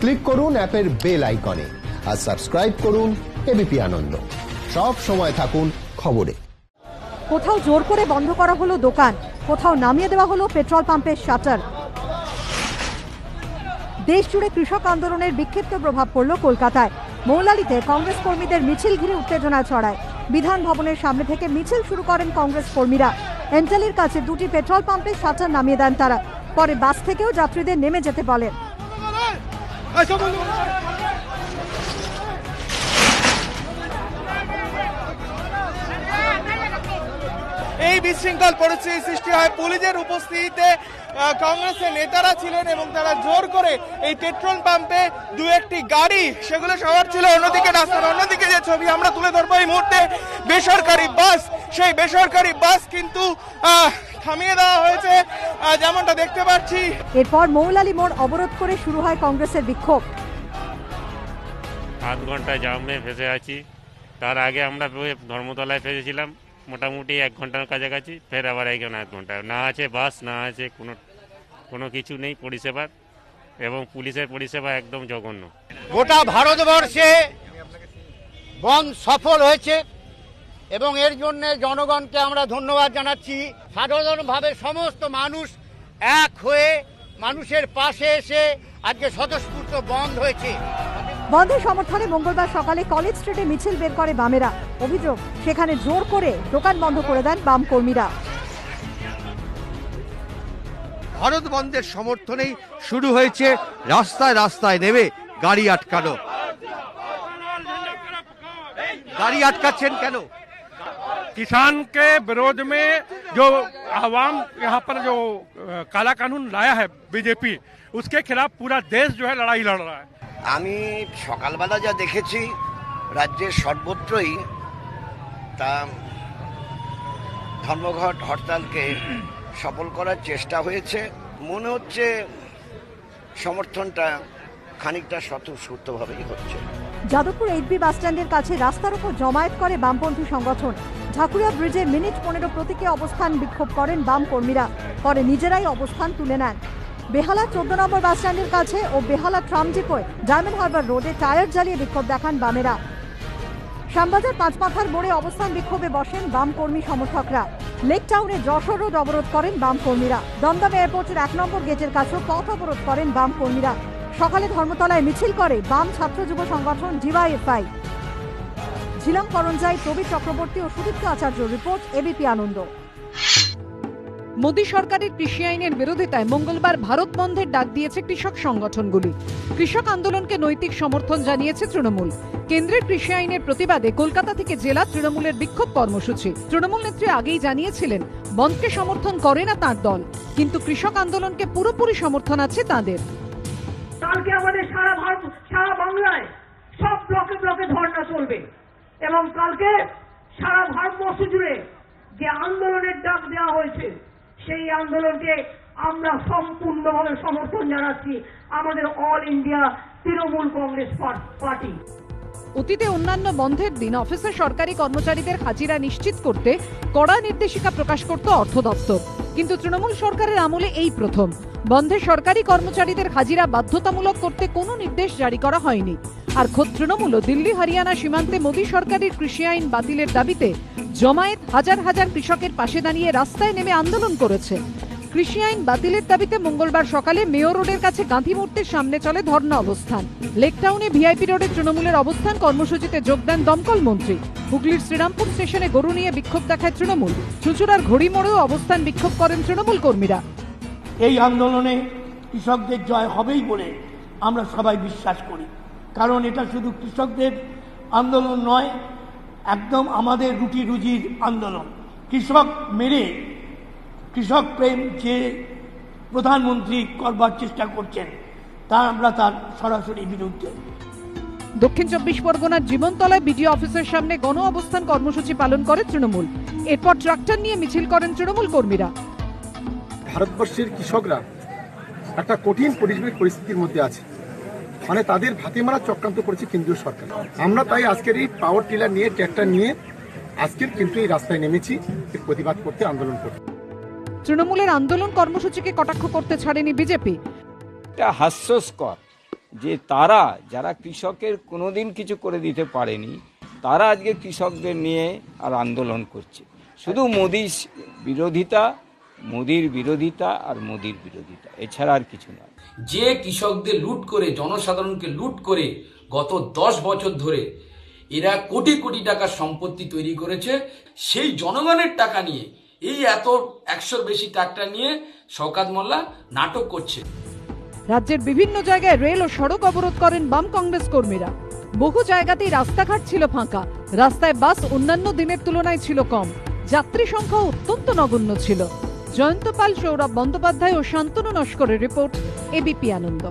Click করুন অ্যাপের bell আইকনে আর সাবস্ক্রাইব করুন এবিপি আনন্দ। সব সময় থাকুন খবরে। কোথাও জোর করে বন্ধ করা হলো দোকান, কোথাও নামিয়ে দেওয়া হলো পেট্রোল পাম্পের শাটার। দেশ জুড়ে কৃষক আন্দোলনের বিক্ষিপ্ত প্রভাব পড়ল কলকাতায়। মৌলালিতে কংগ্রেস কর্মীদের মিছিল ঘিরে উত্তেজনা ছড়ায়। বিধান ভবনের সামনে থেকে মিছিল শুরু করেন কংগ্রেস কর্মীরা। এন্টালির কাছে দুটি পেট্রোল পাম্পের শাটার নামিয়ে দেন তারা। পরে বাস থেকেও যাত্রীদের নেমে যেতে বলেন। এই বিশৃঙ্খল পরিস্থিতি সৃষ্টি হয় পুলিশের উপস্থিতিতে। কংগ্রেসের নেতারা ছিলেন এবং তারা জোর করে এই পেট্রোল পাম্পে দু একটি গাড়ি সেগুলো সবার ছিল অন্যদিকে, রাস্তার অন্যদিকে যে ছবি আমরা তুলে ধরবো এই মুহূর্তে বেসরকারি বাস, সেই বেসরকারি বাস কিন্তু থামিয়ে দেওয়া হয়েছে যেমনটা দেখতে পাচ্ছি। এরপর মৌলালি মোড় অবরোধ করে শুরু হয় কংগ্রেসের বিক্ষোভ। আধ ঘন্টা জামে ফেসে আছি। তার আগে আমরা ধর্মতলায় ফেসেছিলাম মোটামুটি 1 ঘন্টার কাছাকাছি। ফের আবার এখানে আধ ঘন্টা, না আছে বাস, না আছে কোনো কিছু নেই পরিষেবার, এবং পুলিশের পরিষেবা একদম জঘন্য। গোটা ভারতবর্ষে বন্ধ সফল হয়েছে এবং এর জন্য জনগণকে আমরা ধন্যবাদ জানাচ্ছি। সাধারণভাবে সমস্ত মানুষ এক হয়ে মানুষের পাশে এসে আজকে স্বতঃস্ফূর্ত বন্ধ হয়েছে। বন্ধের সমর্থনে মঙ্গলবার সকালে কলেজ স্ট্রিটে মিছিল বের করে বামেরা। অভিযোগ, সেখানে জোর করে দোকান বন্ধ করে দেন বাম কর্মীরা। ভারত বন্ধের সমর্থনেই শুরু হয়েছে রাস্তায় রাস্তায় নেমে গাড়ি আটকানো। গাড়ি আটকাচ্ছেন কেন? किसान के विरोध में जो आवाम यहाँ पर जो काला कानून लाया है बीजेपी, उसके खिलाफ पूरा देश जो है लड़ाई लड़ रहा है। আমি সকালবেলা যা দেখেছি রাজ্যের সর্বত্রই তা ধর্মঘট হরতালকে সফল করার চেষ্টা হয়েছে। মনে হচ্ছে সমর্থনটা খানিকটা স্বতঃস্ফূর্তভাবেই হচ্ছে। যাদবপুর 8B বাস স্ট্যান্ডের কাছে রাস্তার উপর জমায়েত করে বামপন্থী সংগঠন। ঢাকুরিয়া ব্রিজে মিনিট 15 প্রতীকে অবস্থান বিক্ষোভ করেন বাম কর্মীরা। পরে নিজেরাই অবস্থান তুলে নেন। বেহালা 14 নম্বর বাস স্ট্যান্ডের কাছে ও বেহালা ট্রাম ডিপোয় ডায়মন্ড হারবার রোডে টায়ার জ্বালিয়ে বিক্ষোভ দেখান বামেরা। শ্যামবাজার 5 মাথার মোড়ে অবস্থান বিক্ষোভে বসেন বাম কর্মী সমর্থকরা। লেক টাউনে যশোর রোড অবরোধ করেন বাম কর্মীরা। দমদম এয়ারপোর্টের 1 নম্বর গেটের কাছেও পথ অবরোধ করেন বাম কর্মীরা। সকালে ধর্মতলায় মিছিল করে বাম ছাত্র যুব সংগঠন ডিওয়াইএফআই। ঝিলাম করঞ্জাই, প্রবীর চক্রবর্তী ও সুদীপ্ত আচার্য রিপোর্ট, এবিপি আনন্দ। মোদী সরকারের কৃষি আইনের বিরোধিতায় মঙ্গলবার ভারত বন্ধের ডাক দিয়েছে কৃষক সংগঠনগুলি। কৃষক আন্দোলনকে নৈতিক সমর্থন জানিয়েছে তৃণমূল। কেন্দ্রের কৃষি আইনের প্রতিবাদে কলকাতা থেকে জেলা তৃণমূলের বিক্ষোভ কর্মসূচি। তৃণমূল নেত্রী আগেই জানিয়েছিলেন বন্ধকে সমর্থন করে না তাঁর দল, কিন্তু কৃষক আন্দোলনকে পুরোপুরি সমর্থন আছে তাঁদের। কালকে আমাদের সারা বাংলায় সব ব্লকে ব্লকে ধর্ণা চলবে এবং কালকে সারা ভারতবর্ষ জুড়ে যে আন্দোলনের ডাক দেওয়া হয়েছে সেই আন্দোলনকে আমরা সম্পূর্ণভাবে সমর্থন জানাচ্ছি আমাদের all India Trinamool Congress party. অতীতে অন্যান্য বন্ধের দিন অফিসে সরকারি কর্মচারীদের হাজিরা নিশ্চিত করতে কড়া নির্দেশিকা প্রকাশ করত অর্থ দপ্তর, কিন্তু তৃণমূল সরকারের আমলে এই প্রথম বন্ধে সরকারি কর্মচারীদের হাজিরা বাধ্যতামূলক করতে কোনো নির্দেশ জারি করা হয়নি। আর খোদ তৃণমূলও দিল্লি হরিয়ানা সীমান্তে মোদী সরকারের কৃষি আইন বাতিলের দাবিতে জমায়েত হাজার হাজার কৃষকের পাশে দাঁড়িয়ে রাস্তায় নেমে আন্দোলন করেছে। কৃষি আইন বাতিলের দাবিতে মঙ্গলবার সকালে মেয়র রোডের কাছে গান্ধী মূর্তির সামনে চলে ধর্ণা অবস্থান। লেক টাউনে ভিআইপি রোডে তৃণমূলের অবস্থান কর্মসূচিতে যোগ দেন দমকল মন্ত্রী। হুগলির শ্রীরামপুর স্টেশনে গরু নিয়ে বিক্ষোভ দেখায় তৃণমূল। চুঁচুড়ার ঘড়ি মোড়েও অবস্থান বিক্ষোভ করেন তৃণমূল কর্মীরা। এই আন্দোলনে কৃষকদের জয় হবেই বলে আমরা সবাই বিশ্বাস করি, কারণ এটা শুধু কৃষকদের আন্দোলন নয়, একদম আমাদের রুটি রুজির আন্দোলন। কৃষক মেরে কৃষক প্রেম যে প্রধানমন্ত্রী করবার চেষ্টা করছেন তা আমরা তার সরাসরি বিরুদ্ধে। দক্ষিণ 24 পরগনার জীবনতলায় বিডিও অফিসের সামনে গণ অবস্থান কর্মসূচি পালন করে তৃণমূল। এরপর ট্রাক্টর নিয়ে মিছিল করেন তৃণমূল কর্মীরা। ভারতবর্ষের কৃষকরা একটা কঠিন পরিস্থিতির মধ্যে আছে, মানে তাদের ভাতে মারা চক্রান্ত করেছে কেন্দ্রীয় সরকার। আমরা তাই আজকের এই পাওয়ার টিলার নিয়ে ট্র্যাক্টর নিয়ে আজকের কিন্তু এই রাস্তায় নেমেছি প্রতিবাদ করতে, আন্দোলন করতে। তৃণমূলের আন্দোলন কর্মসূচিকে কটাক্ষ করতে ছাড়েনি বিজেপি। হাস্যস্কর যে তারা যারা কৃষকের কোনোদিন কিছু করে দিতে পারেনি তারা আজকে কৃষকদের নিয়ে আর আন্দোলন করছে। শুধু মোদির বিরোধিতা আর মোদির বিরোধিতা, এছাড়া আর কিছু নয়। যে কৃষকদের লুট করে, জনসাধারণকে লুট করে গত 10 বছর ধরে এরা কোটি কোটি টাকার সম্পত্তি তৈরি করেছে, সেই জনগণের টাকা নিয়ে এই এত 100-র বেশি ট্রাক্টর নিয়ে শওকত মোল্লা নাটক করছে। রাজ্যের বিভিন্ন জায়গায় রেল ও সড়ক অবরোধ করেন বাম কংগ্রেস কর্মীরা। বহু জায়গাতেই রাস্তাঘাট ছিল ফাঁকা, রাস্তায় বাস অন্যান্য দিনের তুলনায় ছিল কম, যাত্রী সংখ্যা অত্যন্ত নগণ্য ছিল। জয়ন্ত পাল, সৌরভ বন্দ্যোপাধ্যায় ও শান্তনু নস্করের রিপোর্ট, এবিপি আনন্দ।